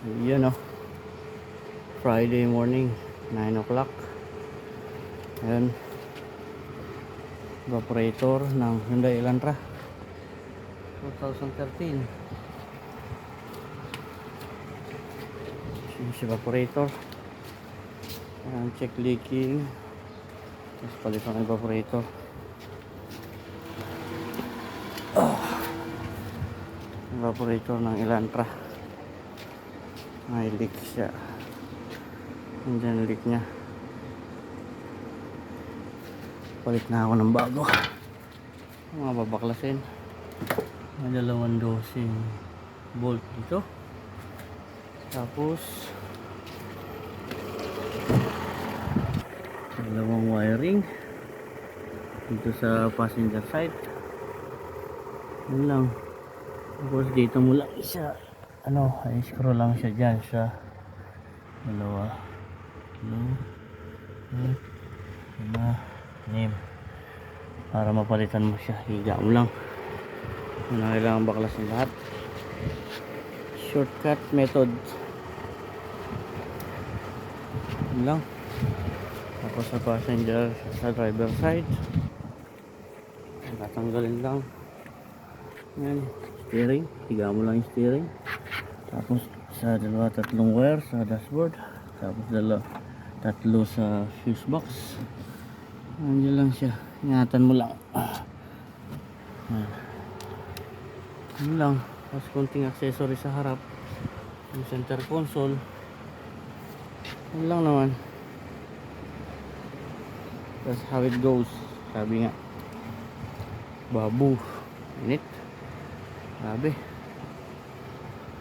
Yun, Friday morning, 9 o'clock. Ayan, evaporator ng Hyundai Elantra 2013. Change evaporator. Ayan, check leaking. Tapos palit ang evaporator. Evaporator ng Elantra, may leak siya. Andyan leak nya. Palit na ako ng bago. Mga babaklasin. May 2 dosing bolt dito. Tapos 2 wiring dito sa passenger side. Yun lang. Tapos dito mula isa, ay screw lang siya dyan sa 2, 5, 6 para mapalitan mo siya. Higa mo lang. Kailangan baklasin lahat. Shortcut method. Yun lang. Tapos sa passenger, sa driver side, tatanggalin lang. Yan, steering. Higa mo lang yung steering. Tapos sa 2-3 wire sa dashboard. Tapos 3 sa fuse box. Andiyan lang siya. Ingatan mo lang. Yun lang. Tapos konting accessory sa harap. Yung center console. Yun lang naman. That's how it goes. Sabi nga, babu. Init. Grabe.